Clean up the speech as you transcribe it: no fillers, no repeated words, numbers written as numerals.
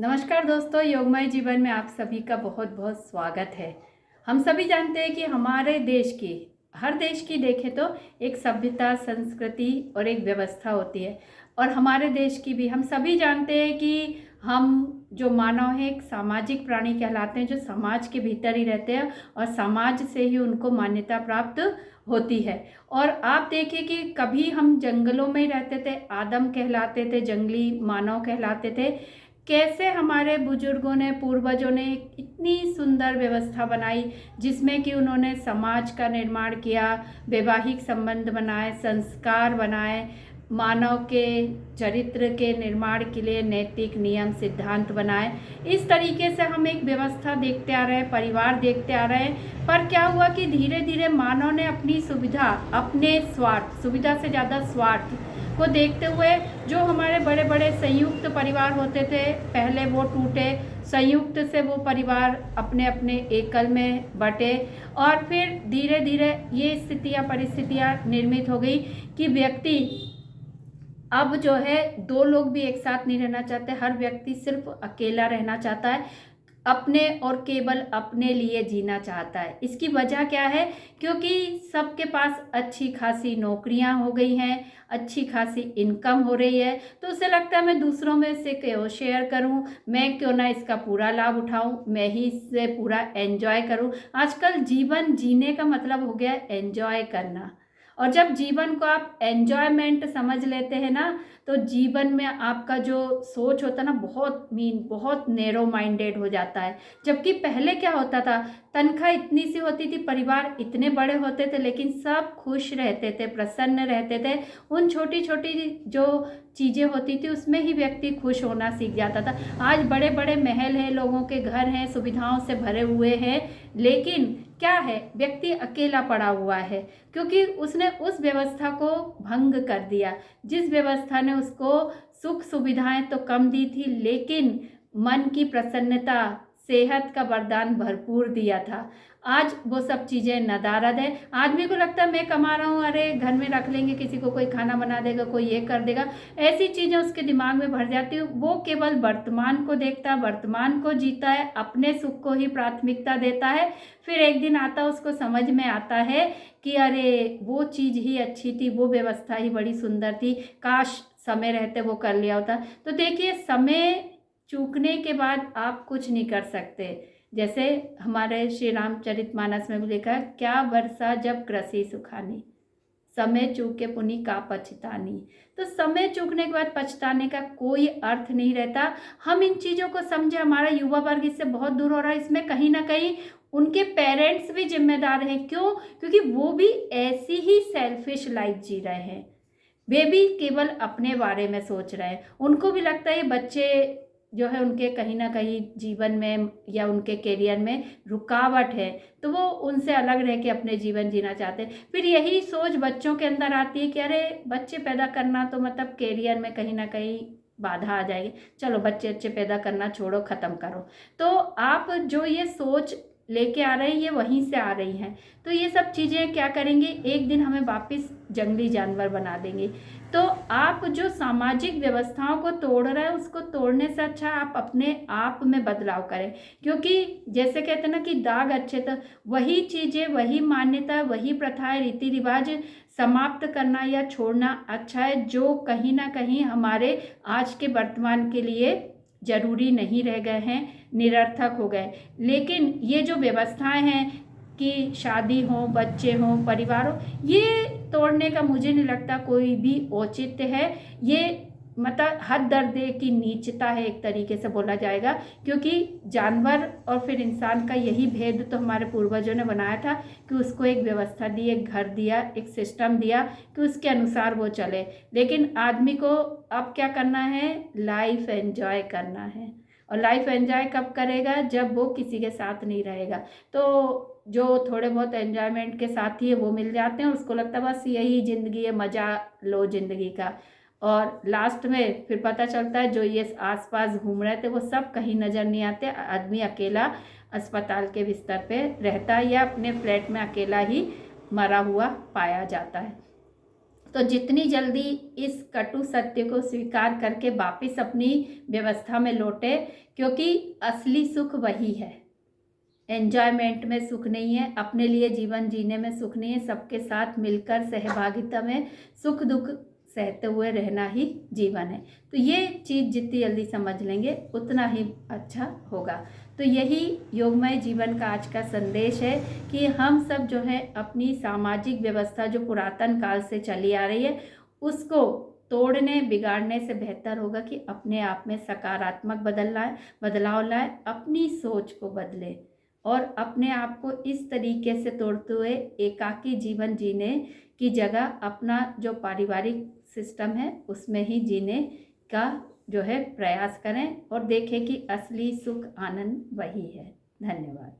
नमस्कार दोस्तों, योगमय जीवन में आप सभी का बहुत बहुत स्वागत है। हम सभी जानते हैं कि हमारे देश की, हर देश की देखें तो एक सभ्यता, संस्कृति और एक व्यवस्था होती है। और हमारे देश की भी हम सभी जानते हैं कि हम जो मानव है एक सामाजिक प्राणी कहलाते हैं, जो समाज के भीतर ही रहते हैं और समाज से ही उनको मान्यता प्राप्त होती है। और आप देखिए कि कभी हम जंगलों में ही रहते थे, आदम कहलाते थे, जंगली मानव कहलाते थे। कैसे हमारे बुजुर्गों ने, पूर्वजों ने इतनी सुंदर व्यवस्था बनाई जिसमें कि उन्होंने समाज का निर्माण किया, वैवाहिक संबंध बनाए, संस्कार बनाए, मानव के चरित्र के निर्माण के लिए नैतिक नियम सिद्धांत बनाए। इस तरीके से हम एक व्यवस्था देखते आ रहे हैं, परिवार देखते आ रहे हैं। पर क्या हुआ कि धीरे धीरे मानव ने अपनी सुविधा, अपने स्वार्थ, सुविधा से ज़्यादा स्वार्थ को देखते हुए जो हमारे बड़े बड़े संयुक्त परिवार होते थे, पहले वो टूटे, संयुक्त से वो परिवार अपने अपने एकल में बटे। और फिर धीरे धीरे ये स्थितियाँ, परिस्थितियाँ निर्मित हो गई कि व्यक्ति अब जो है दो लोग भी एक साथ नहीं रहना चाहते। हर व्यक्ति सिर्फ अकेला रहना चाहता है, अपने और केवल अपने लिए जीना चाहता है। इसकी वजह क्या है? क्योंकि सबके पास अच्छी खासी नौकरियां हो गई हैं, अच्छी खासी इनकम हो रही है, तो उसे लगता है मैं दूसरों में से क्यों शेयर करूं, मैं क्यों ना इसका पूरा लाभ उठाऊं, मैं ही इससे पूरा एंजॉय करूं। आजकल जीवन जीने का मतलब हो गया एंजॉय करना। और जब जीवन को आप एन्जॉयमेंट समझ लेते हैं ना, तो जीवन में आपका जो सोच होता है ना, बहुत नैरो माइंडेड हो जाता है। जबकि पहले क्या होता था, तनख्वाह इतनी सी होती थी, परिवार इतने बड़े होते थे, लेकिन सब खुश रहते थे, प्रसन्न रहते थे। उन छोटी छोटी जो चीज़ें होती थी उसमें ही व्यक्ति खुश होना सीख जाता था। आज बड़े बड़े महल हैं, लोगों के घर हैं, सुविधाओं से भरे हुए हैं, लेकिन क्या है, व्यक्ति अकेला पड़ा हुआ है क्योंकि उसने उस व्यवस्था को भंग कर दिया। जिस व्यवस्था ने उसको सुख सुविधाएं तो कम दी थी, लेकिन मन की प्रसन्नता, सेहत का वरदान भरपूर दिया था, आज वो सब चीज़ें नदारद है। आदमी को लगता है मैं कमा रहा हूँ, अरे घर में रख लेंगे, किसी को कोई खाना बना देगा, कोई ये कर देगा, ऐसी चीज़ें उसके दिमाग में भर जाती है। वो केवल वर्तमान को देखता है, वर्तमान को जीता है, अपने सुख को ही प्राथमिकता देता है। फिर एक दिन आता, उसको समझ में आता है कि अरे वो चीज़ ही अच्छी थी, वो व्यवस्था ही बड़ी सुंदर थी, काश समय रहते वो कर लिया होता। तो देखिए, समय चूकने के बाद आप कुछ नहीं कर सकते। जैसे हमारे श्री रामचरितमानस में भी लिखा है, क्या वर्षा जब कृषि सुखानी, समय चूके पुनि का पछतानी। तो समय चूकने के बाद पछताने का कोई अर्थ नहीं रहता। हम इन चीज़ों को समझे, हमारा युवा वर्ग इससे बहुत दूर हो रहा है। इसमें कहीं ना कहीं उनके पेरेंट्स भी जिम्मेदार हैं। क्यों? क्योंकि वो भी ऐसी ही सेल्फिश लाइफ जी रहे हैं, वे भी केवल अपने बारे में सोच रहे हैं। उनको भी लगता है ये बच्चे जो है उनके कहीं ना कहीं जीवन में या उनके करियर में रुकावट है, तो वो उनसे अलग रह के अपने जीवन जीना चाहते हैं। फिर यही सोच बच्चों के अंदर आती है कि अरे बच्चे पैदा करना तो मतलब करियर में कहीं ना कहीं बाधा आ जाएगी, चलो बच्चे अच्छे पैदा करना छोड़ो, ख़त्म करो। तो आप जो ये सोच लेके आ रहे हैं, ये वहीं से आ रही हैं। तो ये सब चीज़ें क्या करेंगे, एक दिन हमें वापस जंगली जानवर बना देंगे। तो आप जो सामाजिक व्यवस्थाओं को तोड़ रहे हैं, उसको तोड़ने से अच्छा आप अपने आप में बदलाव करें। क्योंकि जैसे कहते हैं ना कि दाग अच्छे, तो वही चीज़ें, वही मान्यता, वही प्रथाएं, रीति रिवाज समाप्त करना या छोड़ना अच्छा है, जो कहीं ना कहीं हमारे आज के वर्तमान के लिए जरूरी नहीं रह गए हैं, निरर्थक हो गए। लेकिन ये जो व्यवस्थाएं हैं कि शादी हो, बच्चे हों, परिवार हो, ये तोड़ने का मुझे नहीं लगता कोई भी औचित्य है। ये मतलब हद दर्जे की नीचता है, एक तरीके से बोला जाएगा। क्योंकि जानवर और फिर इंसान का यही भेद तो हमारे पूर्वजों ने बनाया था कि उसको एक व्यवस्था दी, एक घर दिया, एक सिस्टम दिया कि उसके अनुसार वो चले। लेकिन आदमी को अब क्या करना है, लाइफ एंजॉय करना है। और लाइफ एंजॉय कब करेगा? जब वो किसी के साथ नहीं रहेगा। तो जो थोड़े बहुत एंजॉयमेंट के साथ ही वो मिल जाते हैं, उसको लगता है बस यही ज़िंदगी है, मज़ा लो ज़िंदगी का। और लास्ट में फिर पता चलता है जो ये आसपास घूम रहे थे वो सब कहीं नज़र नहीं आते। आदमी अकेला अस्पताल के बिस्तर पे रहता है या अपने फ्लैट में अकेला ही मरा हुआ पाया जाता है। तो जितनी जल्दी इस कटु सत्य को स्वीकार करके वापस अपनी व्यवस्था में लौटे, क्योंकि असली सुख वही है। एंजॉयमेंट में सुख नहीं है, अपने लिए जीवन जीने में सुख नहीं है, सबके साथ मिलकर सहभागिता में सुख दुख सहते हुए रहना ही जीवन है। तो ये चीज़ जितनी जल्दी समझ लेंगे उतना ही अच्छा होगा। तो यही योगमय जीवन का आज का संदेश है कि हम सब जो है अपनी सामाजिक व्यवस्था जो पुरातन काल से चली आ रही है उसको तोड़ने बिगाड़ने से बेहतर होगा कि अपने आप में सकारात्मक बदलाव लाए, अपनी सोच को बदले और अपने आप को इस तरीके से तोड़ते हुए एकाकी जीवन जीने की जगह अपना जो पारिवारिक सिस्टम है उसमें ही जीने का जो है प्रयास करें और देखें कि असली सुख आनंद वही है। धन्यवाद।